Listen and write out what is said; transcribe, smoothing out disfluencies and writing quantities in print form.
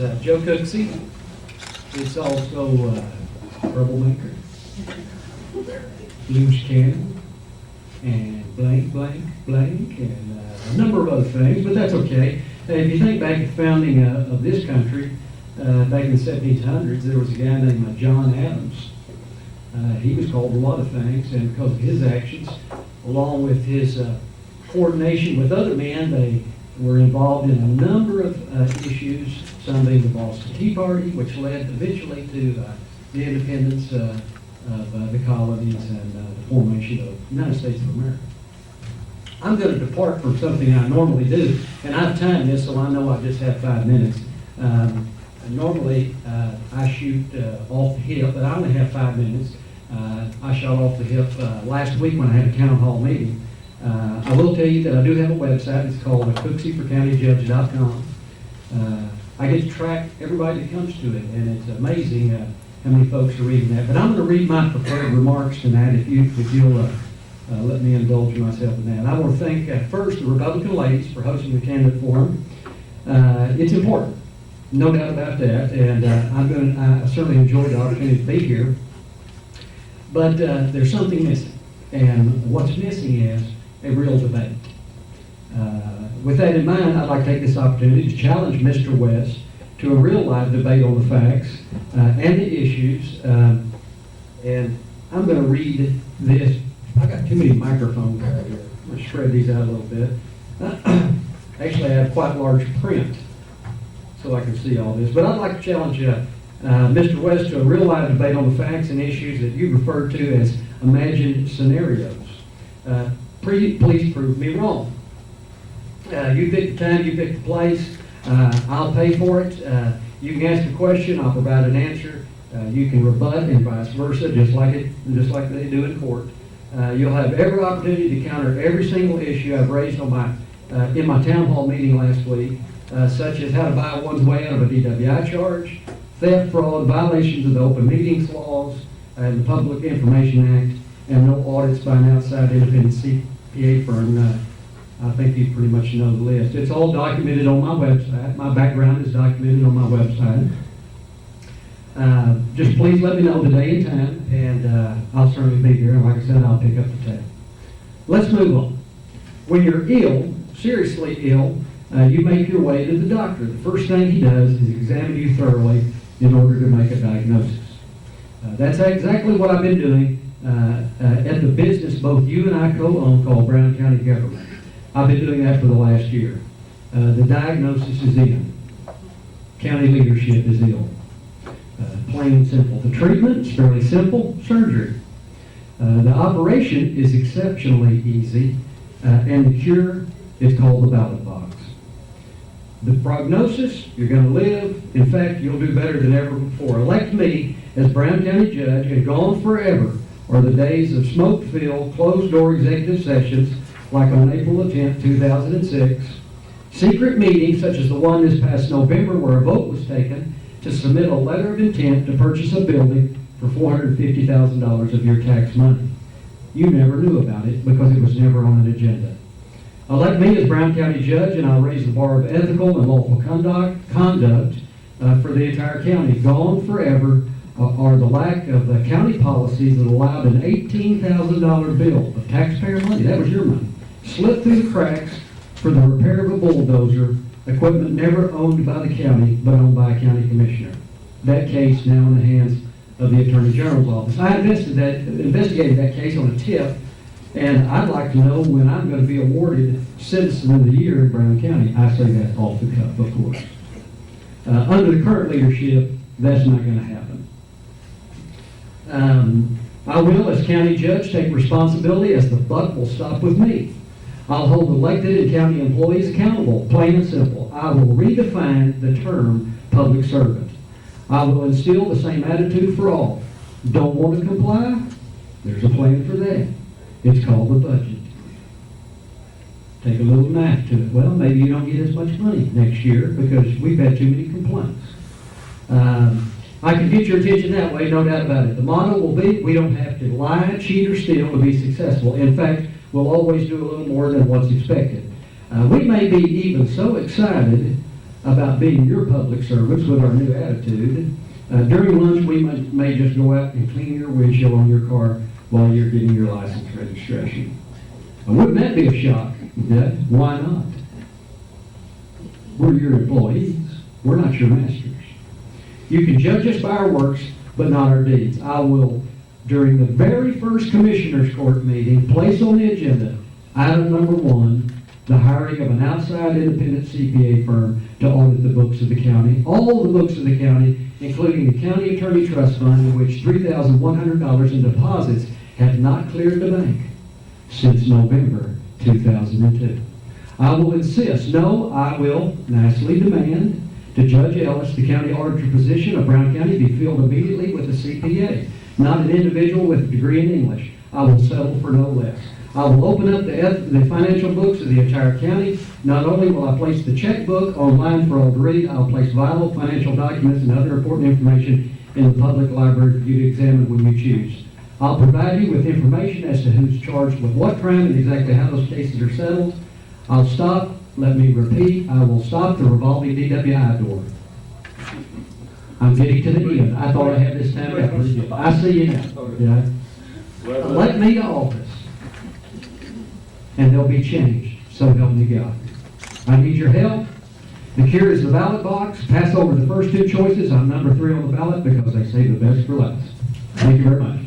Joe Cooksey. It's also troublemaker, loose cannon, and blank, and a number of other things, but that's okay. If you think back to the founding of this country, back in the 1700s, there was a guy named John Adams. He was called a lot of things, and because of his actions, along with his coordination with other men, they were involved in a number of issues, some being the Boston Tea Party, which led eventually to the independence of the colonies and the formation of the United States of America. I'm going to depart from something I normally do, and I've timed this so I know I just have 5 minutes. Normally, I shoot off the hip, but I only have 5 minutes. I shot off the hip last week when I had a town hall meeting. I will tell you that I do have a website. It's called CookseyForCountyJudge.com. I get to track everybody that comes to it, and it's amazing how many folks are reading that. But I'm going to read my prepared remarks tonight if you'll let me indulge myself in that. I want to thank first the Republican ladies for hosting the candidate forum. It's important, no doubt about that, and I certainly enjoyed the opportunity to be here. But there's something missing, and what's missing is a real debate. With that in mind, I'd like to take this opportunity to challenge Mr. West to a real live debate on the facts and the issues. And I'm going to read this. I got too many microphones out here. I'm going to spread these out a little bit. Actually, I have quite large print so I can see all this. But I'd like to challenge Mr. West to a real live debate on the facts and issues that you referred to as imagined scenarios. Please prove me wrong. You pick the time, you pick the place, I'll pay for it. You can ask a question, I'll provide an answer. You can rebut and vice versa, just like they do in court. You'll have every opportunity to counter every single issue I've raised on in my town hall meeting last week, such as how to buy one's way out of a DWI charge, theft, fraud, violations of the open meetings laws and the Public Information Act, and no audits by an outside independent CPA firm. I think you pretty much know the list. It's all documented on my website. My background is documented on my website. Just please let me know the day and time, and I'll certainly be here. And like I said, I'll pick up the tab. Let's move on. When you're ill, seriously ill, you make your way to the doctor. The first thing he does is examine you thoroughly in order to make a diagnosis. That's exactly what I've been doing at the business both you and I co-own called Brown County Government. I've been doing that for the last year. The diagnosis is in. County leadership is ill. Plain and simple. The treatment is fairly simple, surgery. The operation is exceptionally easy, and the cure is called the ballot box. The prognosis, you're going to live. In fact, you'll do better than ever before. Elect me as Brown County Judge, and gone forever are the days of smoke-filled, closed-door executive sessions like on April the 10th, 2006, secret meetings such as the one this past November where a vote was taken to submit a letter of intent to purchase a building for $450,000 of your tax money. You never knew about it because it was never on an agenda. Elect me as Brown County Judge, and I'll raise the bar of ethical and lawful conduct for the entire county. Gone forever are the lack of the county policies that allowed an $18,000 bill of taxpayer money, that was your money, slip through the cracks for the repair of a bulldozer, equipment never owned by the county, but owned by a county commissioner. That case now in the hands of the Attorney General's office. I investigated that case on a tip, and I'd like to know when I'm going to be awarded Citizen of the Year in Brown County. I say that off the cuff, of course. Under the current leadership, that's not going to happen. I will, as county judge, take responsibility as the buck will stop with me. I'll hold elected and county employees accountable, plain and simple. I will redefine the term public servant. I will instill the same attitude for all. Don't want to comply? There's a plan for that. It's called the budget. Take a little math to it. Well, maybe you don't get as much money next year because we've had too many complaints. I can get your attention that way, no doubt about it. The motto will be, we don't have to lie, cheat, or steal to be successful. In fact, we'll always do a little more than what's expected. We may be even so excited about being your public servants with our new attitude. During lunch, we may just go out and clean your windshield on your car while you're getting your license registration. Wouldn't that be a shock? Yeah, why not? We're your employees. We're not your masters. You can judge us by our works, but not our deeds. I will, during the very first Commissioners Court meeting, place on the agenda, item number 1, the hiring of an outside independent CPA firm to audit the books of the county, all the books of the county, including the County Attorney Trust Fund, in which $3,100 in deposits have not cleared the bank since November 2002. I will insist, no, I will nicely demand to Judge Ellis, the county auditor position of Brown County be filled immediately with a CPA, not an individual with a degree in English. I will settle for no less. I will open up the financial books of the entire county. Not only will I place the checkbook online for all to read, I will place vital financial documents and other important information in the public library for you to examine when you choose. I'll provide you with information as to who's charged with what crime and exactly how those cases are settled. I'll stop, let me repeat, I will stop the revolving DWI door. I'm getting to the end. I thought I had this time out. I see you now. Yeah. Elect me to office, and there'll be change. So help me God. I need your help. The cure is the ballot box. Pass over the first 2 choices. I'm number 3 on the ballot because they say the best for last. Thank you very much.